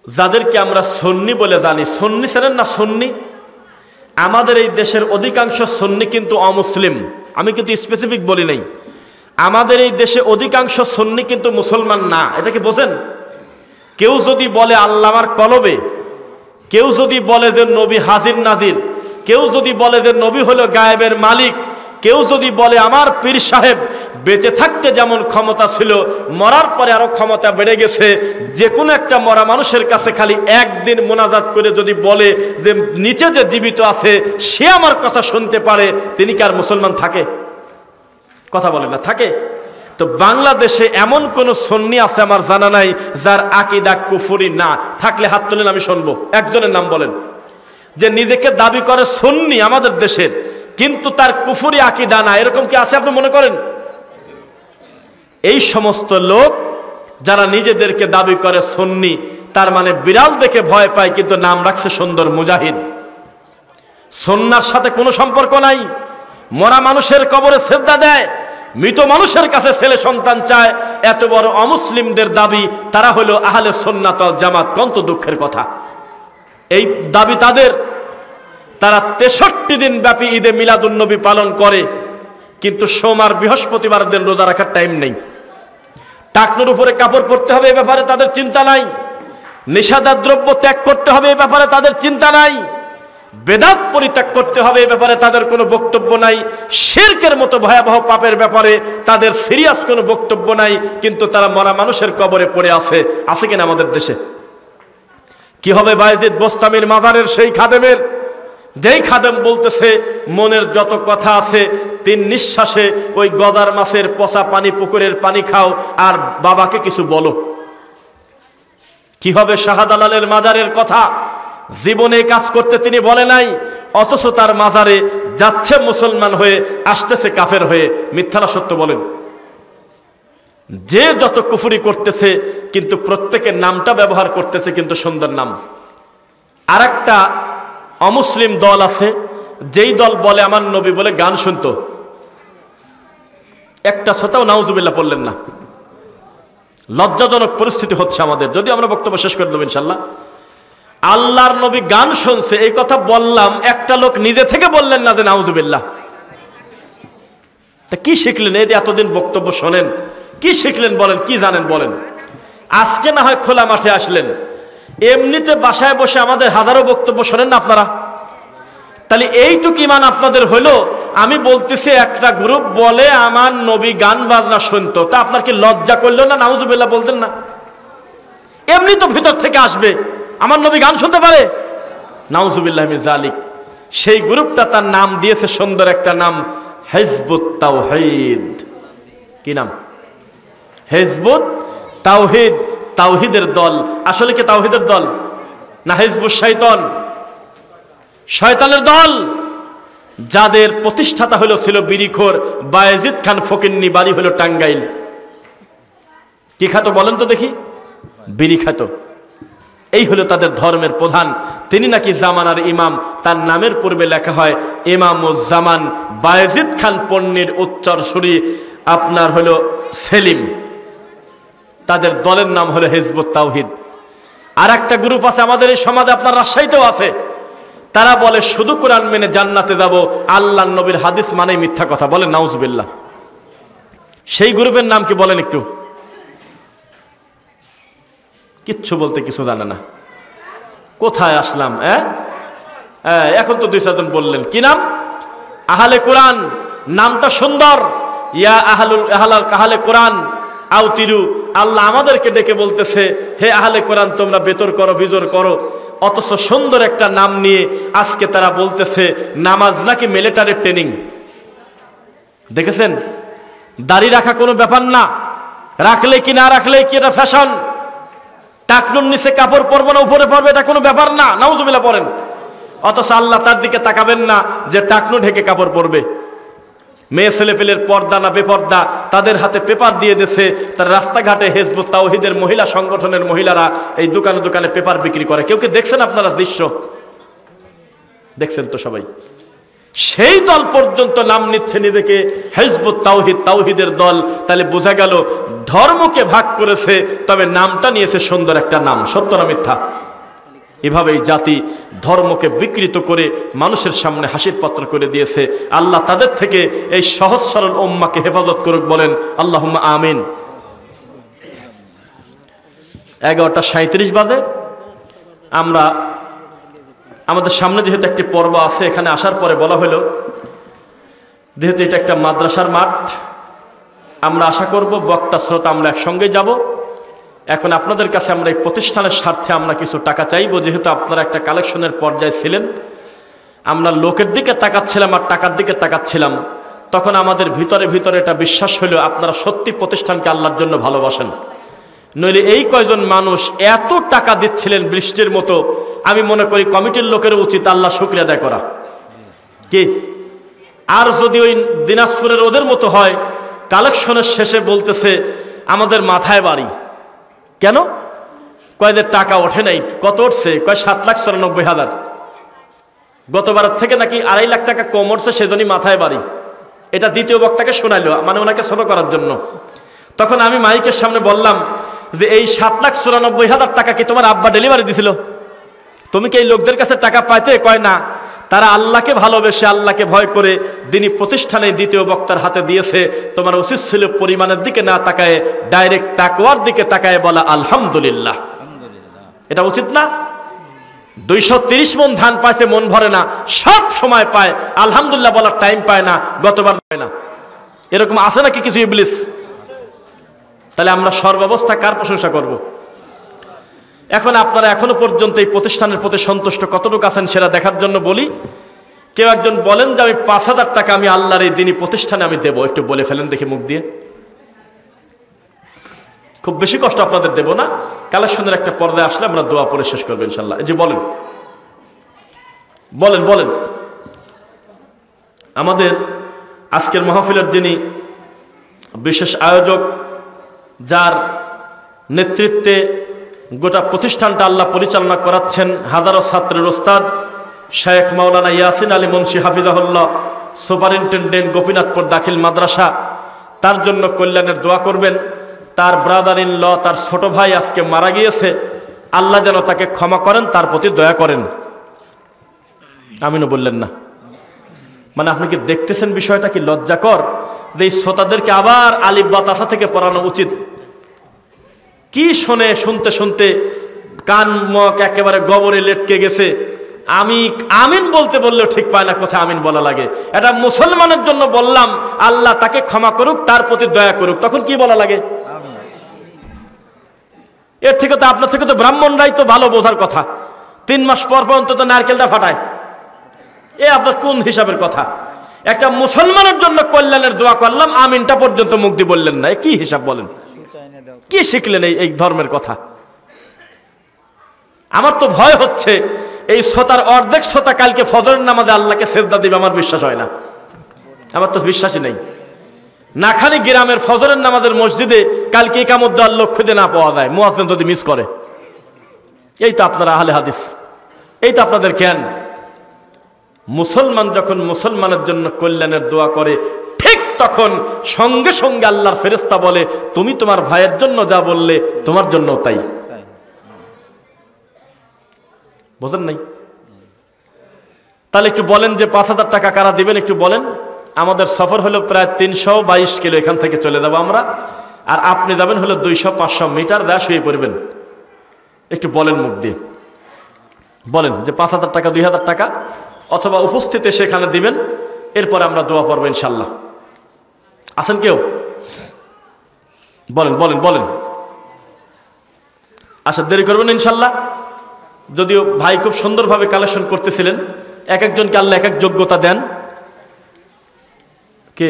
যাদেরকে আমরা সুন্নি বলে জানি, সুন্নি ছিলেন না সুন্নি, আমাদের এই দেশের অধিকাংশ সুন্নি কিন্তু অমুসলিম। আমি কিন্তু স্পেসিফিক বলি নাই, আমাদের এই দেশে অধিকাংশ সুন্নি কিন্তু মুসলমান না। এটা কি বোঝেন? কেউ যদি বলে আল্লাহ আমার কলবে, কেউ যদি বলে যে নবী হাজির নাজির, কেউ যদি বলে যে নবী হলো গায়েবের মালিক, কেউ যদি বলে আমার পীর সাহেব বেঁচে থাকতে যেমন ক্ষমতা ছিল, মরার পরে আরো ক্ষমতা বেড়ে গেছে। যে কোনো একটা মরা মানুষের কাছে খালি একদিন মোনাজাত করে যদি বলে যে নিচে যে জীবিত আছে সে আমার কথা শুনতে পারে, তিনি কি আর মুসলমান থাকে? কথা বলে না, থাকে? তো বাংলাদেশে এমন কোন সুন্নি আছে আমার জানা নাই যার আকীদা কুফরি না। থাকলে হাত তোলেন, আমি শুনবো। একজনের নাম বলেন যে নিজেকে দাবি করে সুন্নি আমাদের দেশের, কিন্তু তার কুফরি আকীদা না, এরকম কি আছে আপনি মনে করেন? এই সমস্ত লোক যারা নিজেদেরকে দাবি করে সুন্নি, তার মানে বিড়াল দেখে ভয় পায়, কিন্তু নাম রাখছে সুন্দর মুজাহিদ। সুন্নাহর সাথে কোনো সম্পর্ক নাই। মরা মানুষের কবরে সিজদা দেয়, মৃত মানুষের কাছে ছেলে সন্তান চায়। এত বড় অমুসলিমদের দাবি, তারা হলো আহলে সুন্নাত ওয়াল জামাত। কত দুঃখের কথা, এই দাবি তাদের। তারা 63 দিন ব্যাপী ঈদে মিলাদুন নবী পালন করে, কিন্তু সোমবার বৃহস্পতিবার দিন রোজা রাখার টাইম নেই। টাকনুর উপরে কাপড় পরতে হবে এই ব্যাপারে তাদের চিন্তা নাই। নেশাদার দ্রব্য ত্যাগ করতে হবে এই ব্যাপারে তাদের চিন্তা নাই। বেদাত পরিত্যাগ করতে হবে এই ব্যাপারে তাদের কোনো বক্তব্য নাই। শিরকের মতো ভয়াবহ পাপের ব্যাপারে তাদের সিরিয়াস কোনো বক্তব্য নাই, কিন্তু তারা মরা মানুষের কবরে পড়ে আছে কিনা আমাদের দেশে? কি হবে বায়েজিদ বোস্তামির মাজারের সেই খাদেমের, যেই খাদেম বলতেছে মনের যত কথা আছে 3 নিঃশ্বাসে ওই গজার মাছের পচা পানি, পুকুরের পানি খাও আর বাবাকে কিছু বলো? কি হবে শাহজালালের মাজারের কথা? জীবনে কাজ করতে তিনি বলে নাই, অথচ তার মাজারে যাচ্ছে মুসলমান হয়ে, আসতেছে কাফের হয়ে। মিথ্যা না সত্য বলেন? যে যত কুফরি করতেছে, কিন্তু প্রত্যেকের নামটা ব্যবহার করতেছে কিন্তু সুন্দর নাম। আর একটা অমুসলিম দল আছে, যেই দল বলে আমার নবী বলে গান শুনতো। একটা শ্রোতাও নাউজুবিল্লাহ পড়লেন না। লজ্জাজনক পরিস্থিতি হচ্ছে আমাদের। যদি আমরা বক্তব্য শেষ করে দেবো ইনশাল্লাহ। আল্লাহর নবী গান শুনছে এই কথা বললাম, একটা লোক নিজে থেকে বললেন না যে নাউজুবিল্লাহ। তা কি শিখলেন? এই যে এতদিন বক্তব্য শোনেন, কি শিখলেন বলেন? কি জানেন বলেন? আজকে না হয় খোলা মাঠে আসলেন, এমনিতে বাসায় বসে আমাদের হাজারো বক্তব্য শোনেন না আপনারা। তাহলে এইটুকু ইমান আপনাদের হলো। আমি বলতেছি একটা গ্রুপ বলে আমার নবী গান বাজনা শুনতো, তা আপনার কি লজ্জা করলো না নাউজুবিল্লাহ বলতেন না? এমনি তো ভিতর থেকে আসবে, আমার নবী গান শুনতে পারে? নাউজুবিল্লাহ মিন যালিক। সেই গ্রুপটা তার নাম দিয়েছে সুন্দর একটা নাম, হিজবুত তাওহীদ। কি নাম? হিজবুত তাওহীদ, তাওহীদের দল। আসলে কি তাওহীদের দল না হিজবুশ শয়তান? শয়তানের দল, যাদের প্রতিষ্ঠাতা ছিল বিরিখোর বায়েজিদ খান ফকিন্নি, বাড়ি হলো টাঙ্গাইল। কি খাতো বলেন তো দেখি? বিড়ি খাতো। এই হলো তাদের ধর্মের প্রধান। তিনি নাকি জামানার ইমাম, তার নামের পূর্বে লেখা হয় ইমামুজ্জামান বায়েজিদ খান পন্নীর উত্তরসূরি আপনার হলো সেলিম। তাদের দলের নাম হলো হিজবুত তাওহীদ। আর একটা গ্রুপ আছে আমাদের এই সমাজে, আপনার রাজশাহীতেও আছে। তারা বলে শুধু কোরআন মেনে জান্নাতে যাব, আল্লাহর নবীর হাদিস মানেই মিথ্যা কথা। বলে নাউজুবিল্লাহ। সেই গ্রুপের নাম কি বলেন একটু? কিচ্ছু বলতে কিছু জানে না। কোথায় আসলাম? এখন তো 2-4 জন বললেন। কি নাম? আহলে কোরআন। নামটা সুন্দর, ইয়া আহলে কোরআন আউতিরু। আল্লাহ আমাদেরকে ডেকে বলতেছে, হে আহলে কোরআন তোমরা বেতর করো, বিজোর করো। অথচ সুন্দর একটা নাম নিয়ে আজকে তারা বলতেছে নামাজ নাকি মিলিটারি ট্রেনিং। দেখেছেন? দাড়ি রাখা কোনো ব্যাপার না, রাখলে কি না রাখলে কি এটা ফ্যাশন। টাকনুর নিচে কাপড় পরবো না উপরে পরবে, এটা কোনো ব্যাপার না। নাউজুবিল্লাহ পড়েন। অথচ আল্লাহ তার দিকে তাকাবেন না যে টাকনু ঢেকে কাপড় পরবে। মেয়ে ছেলেপেলের পর্দা না বেপর্দা, তাদের হাতে পেপার দিয়ে দিয়েছে। তার রাস্তাঘাটে হিজবুত তাওহীদের মহিলা সংগঠনের মহিলারা এই দোকানে দোকানে পেপার বিক্রি করে। কেউ কি দেখছেন আপনারা দৃশ্য? দেখছেন তো সবাই। সেই দল পর্যন্ত নাম নিচ্ছে নিজেকে হিজবুত তাওহীদ, তাওহীদের দল। তাহলে বোঝা গেল ধর্মকে ভাগ করেছে, তবে নামটা নিয়েছে সুন্দর একটা নাম। সত্য না মিথ্যা? এভাবেই জাতি ধর্মকে বিকৃত করে মানুষের সামনে হাসির পাত্র করে দিয়েছে। আল্লাহ তাদের থেকে এই সহজ সরল উম্মাকে হেফাজত করুক, বলেন আল্লাহুম্মা আমিন। 11:37 বাজে। আমরা আমাদের সামনে যেহেতু একটি পর্ব আছে, এখানে আসার পরে বলা হলো যেহেতু এটা একটা মাদ্রাসার মাঠ, আমরা আশা করব বক্তা শ্রোতা আমরা একসঙ্গে যাব। এখন আপনাদের কাছে আমরা এই প্রতিষ্ঠানের স্বার্থে আমরা কিছু টাকা চাইবো, যেহেতু আপনারা একটা কালেকশনের পর্যায়ে ছিলেন। আমরা লোকের দিকে তাকাচ্ছিলাম আর টাকার দিকে তাকাচ্ছিলাম, তখন আমাদের ভিতরে ভিতরে এটা বিশ্বাস হলো আপনারা সত্যি প্রতিষ্ঠানকে আল্লাহর জন্য ভালোবাসেন। নইলে এই কয়জন মানুষ এত টাকা দিচ্ছিলেন বৃষ্টির মতো, আমি মনে করি কমিটির লোকের উচিত আল্লাহ শুকরিয়া আদায় করা। কি আর যদি ওই দিনাজপুরের ওদের মতো হয়, কালেকশনের শেষে বলতেছে আমাদের মাথায় বাড়ি। কেন? কয়দের টাকা ওঠে নাই। কত উঠছে? কয় 7,94,000। গতবারের থেকে নাকি 2.5 লাখ টাকা কম উঠছে, সেজন্যই মাথায় বাড়ি। এটা দ্বিতীয় বক্তাকে শোনাইলো, মানে ওনাকে ছোট করার জন্য। তখন আমি মাইকের সামনে বললাম যে এই 7,94,000 টাকা কি তোমার আব্বা ডেলিভারি দিছিল? তুমি কি এই লোকদের কাছে টাকা পাইতে? কয় না, তারা আল্লাহকে ভালোবেসে আল্লাহকে ভয় করে দিনী প্রতিষ্ঠানে দ্বিতীয় বক্তার হাতে দিয়েছে। তোমার উচিত ছিল পরিমাণের দিকে না তাকায় ডাইরেক্ট তাকওয়ার দিকে তাকায় বলা আলহামদুলিল্লাহ। এটা উচিত না? 230 মন ধান পাইছে, মন ভরে না, সব সময় পায়, আলহামদুলিল্লাহ বলার টাইম পায় না, গতবার পায় না। এরকম আছে নাকি কিছু ইবলিস? তাহলে আমরা সর্বাবস্থা কার প্রশংসা করব? এখন আপনারা এখনো পর্যন্ত এই প্রতিষ্ঠানের প্রতি সন্তুষ্ট কতটুকু আছেন সেটা দেখার জন্য বলি। কেউ একজন বলেন যে আমি 5,000 টাকা আমি আল্লাহর এই দিনী প্রতিষ্ঠানে আমি দেবো, একটু বলে ফেলেন দেখি মুখ দিয়ে। খুব বেশি কষ্ট আপনাদের দেব না, কালেকশনের একটা পর্দায় আসলে আমরা দোয়া পড়ে শেষ করবো ইনশাল্লাহ। এই যে বলেন বলেন বলেন। আমাদের আজকের মাহফিলের যিনি বিশেষ আয়োজক, যার নেতৃত্বে গোটা প্রতিষ্ঠানটা আল্লাহ পরিচালনা করাচ্ছেন, হাজারো ছাত্রের ওস্তাদ শেখ মাওলানা ইয়াসিন আলী মুন্সি হাফিজাহুল্লাহ, সুপারিনটেন্ডেন্ট গোপীনাথপুর দাখিল মাদ্রাসা, তার জন্য কল্যাণের দোয়া করবেন। তার ব্রাদার ইন ল, তার ছোট ভাই আজকে মারা গিয়েছে, আল্লাহ যেন তাকে ক্ষমা করেন, তার প্রতি দয়া করেন। আমিনও বললেন না? মানে আপনি কি দেখতেছেন বিষয়টা কি লজ্জাকর? যে এই শ্রোতাদেরকে আবার আলিফ বা তাসা থেকে পড়ানো উচিত। কি শোনে, শুনতে শুনতে কান মক একেবারে গবরে লেটকে গেছে। আমি আমিন বলতে বললেও ঠিক পায় না, কোথায় আমিন বলা লাগে। এটা মুসলমানের জন্য বললাম, আল্লাহ তাকে ক্ষমা করুক, তার প্রতি দয়া করুক, তখন কি বলা লাগে? এর থেকে তো আপনার থেকে তো ব্রাহ্মণরাই তো ভালো বোঝার কথা। 3 মাস পর পর অন্তত নারকেলটা ফাটায়। এ আপনার কোন হিসাবের কথা? একটা মুসলমানের জন্য কল্যাণের দোয়া করলাম, আমিনটা পর্যন্ত মুখ দিয়ে বললেন না। কি হিসাব বলেন? কি শিখলেন এই ধর্মের কথা? আমার তো ভয় হচ্ছে এই শ্রোতার অর্ধেক শ্রোতা কালকে ফজরের নামাজে আল্লাহকে সেজদা দিবে, আমার বিশ্বাস হয় না। আমার তো বিশ্বাসই নেই। নাখানি গ্রামের ফজরের নামাজের মসজিদে কালকে ইকামত দেওয়ার লোক খুঁজে না পাওয়া যায়, মুয়াজ্জিন যদি মিস করে। এই তো আপনারা আহলে হাদিস, এই তো আপনাদের জ্ঞান। মুসলমান যখন মুসলমানের জন্য কল্যাণের দোয়া করে, ঠিক তখন সঙ্গে সঙ্গে আল্লাহর ফেরেশতা বলে তুমি তোমার ভাইয়ের জন্য যা বললে তোমার জন্য তাই। বোঝেন নাই? তাহলে একটু বলেন যে 5,000 টাকা কারা দিবেন একটু বলেন। আমাদের সফর হলো প্রায় 322 কিলো, এখান থেকে চলে যাবো আমরা। আর আপনি যাবেন হলো 200-500 মিটার, দেয়া শুয়ে পড়বেন। একটু বলেন মুখ দিয়ে, বলেন যে 5,000 টাকা 2,000 টাকা অথবা উপস্থিতে সেখানে দিবেন। এরপরে আমরা দোয়া পড়বো ইনশাল্লাহ। আছেন কেউ? বলেন বলেন বলেন। আচ্ছা, দেরি করবেন ইনশাল্লাহ। যদিও ভাই খুব সুন্দরভাবে কালেকশন করতেছিলেন, এক একজনকে আল্লাহ এক এক যোগ্যতা দেন। কে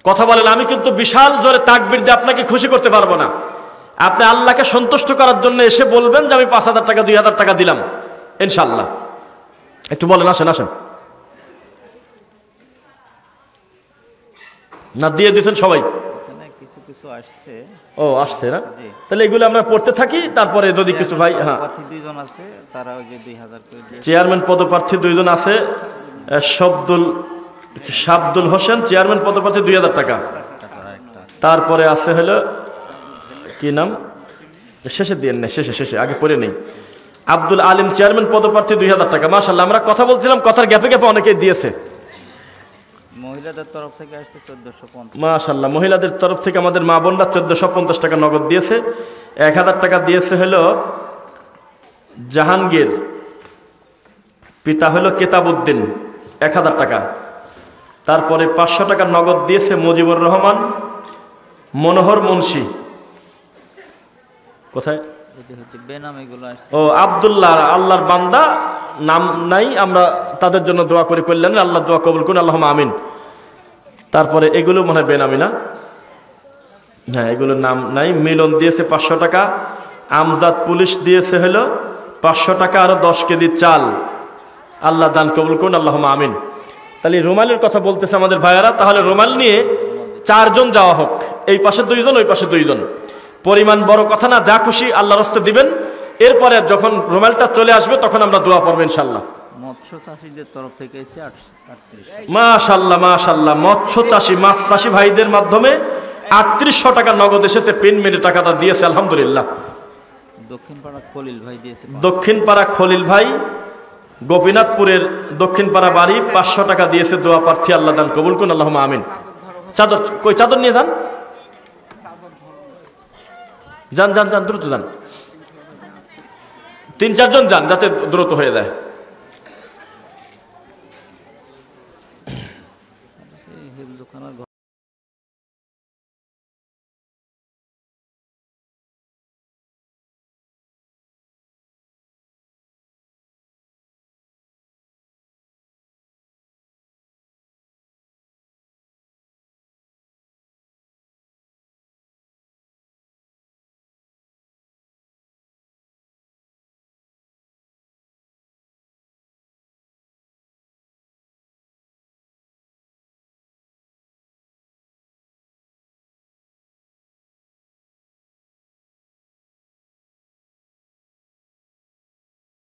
কথা বলেন? আমি কিন্তু বিশাল জোরে তাকবীর দিয়ে আপনাকে খুশি করতে পারবো না। আপনি আল্লাহকে সন্তুষ্ট করার জন্য এসে বলবেন যে আমি 5,000 টাকা 2,000 টাকা দিলাম ইনশাল্লাহ। একটু বলেন, আসেন আসেন। না দিয়ে দিয়েছেন সবাই? কিছু কিছু আসছে। ও আসছে না? তাহলে এগুলো আমরা পড়তে থাকি, তারপরে যদি কিছু ভাই। হ্যাঁ, প্রার্থী 2 জন আছে, তারা ওই যে 2,000 করে দিয়ে। চেয়ারম্যান পদপ্রার্থী 2 জন আছে, শাবদুল হোসেন। চেয়ারম্যান পদপ্রার্থী 2,000 টাকা। তারপরে আছে হলো কি নাম, শেষে দিয়ে নেই, শেষে আগে পড়ে নেই। আব্দুল আলিম চেয়ারম্যান পদপ্রার্থী 2,000 টাকা। মাশাআল্লাহ, আমরা কথা বলছিলাম, কথার গ্যাপে গ্যাপে অনেকেই দিয়েছে। মহিলাদের তরফ থেকে আসছে 1450। মাশাআল্লাহ, মহিলাদের তরফ থেকে আমাদের মা বোনরা 1450 টাকা নগদ দিয়েছে। 1,000 টাকা দিয়েছে হলো জাহাঙ্গীর, পিতা হলো কেতাবউদ্দিন, 1,000 টাকা। তারপরে 500 টাকা নগদ দিয়েছে মুজিবুর রহমান মনোহর মুন্সি। কোথায়? এটা হচ্ছে বেনামিগুলো আসছে। ও আব্দুল্লাহ, আল্লাহর বান্দা, নাম নাই, আমরা তাদের জন্য দোয়া করে করলেন, আল্লাহ দোয়া কবুল করুন, আল্লাহুম্মা আমিন। তারপরে এগুলো মনে হয় বেনামি না? হ্যাঁ, এগুলোর নাম নাই। মিলন দিয়েছে 500 টাকা, আমজাদ পুলিশ দিয়েছে হলো 500 টাকা, আরো 10 কেজি চাল। আল্লাহ দান কবুল করুন, আল্লাহুম্মা আমিন। তাহলে রুমালের কথা বলতেছে আমাদের ভাইয়ারা, তাহলে রুমাল নিয়ে 4 জন যাওয়া হোক, এই পাশে 2 জন, ওই পাশে 2 জন। পরিমাণ বড় কথা না, যা খুশি আল্লাহর রাস্তায় দিবেন। এরপরে যখন রুমালটা চলে আসবে তখন আমরা দোয়া পড়ব ইনশাআল্লাহ। মৎস্য চাষিদের তরফ থেকে এসেছে 38। মাশাআল্লাহ মাশাআল্লাহ, মৎস্য চাষি, মাছ চাষি ভাইদের মাধ্যমে 3800 টাকা নগদ এসেছে, পিন মেরে টাকাটা দিয়েছে, আলহামদুলিল্লাহ। দক্ষিণপাড়া খলিল ভাই দিয়েছে। দক্ষিণপাড়া খলিল ভাই, গোপীনাথপুরের দক্ষিণপাড়া বাড়ি, 500 টাকা দিয়েছে, দোয়া প্রার্থী, আল্লাহ দান কবুল করুন, আল্লাহুম্মা আমিন। চাদর কই? চাদর নিয়ে যান, যান যান যান, দ্রুত যান, 3-4 জন যান, যাতে দ্রুত হয়ে যায়। হেফজখানার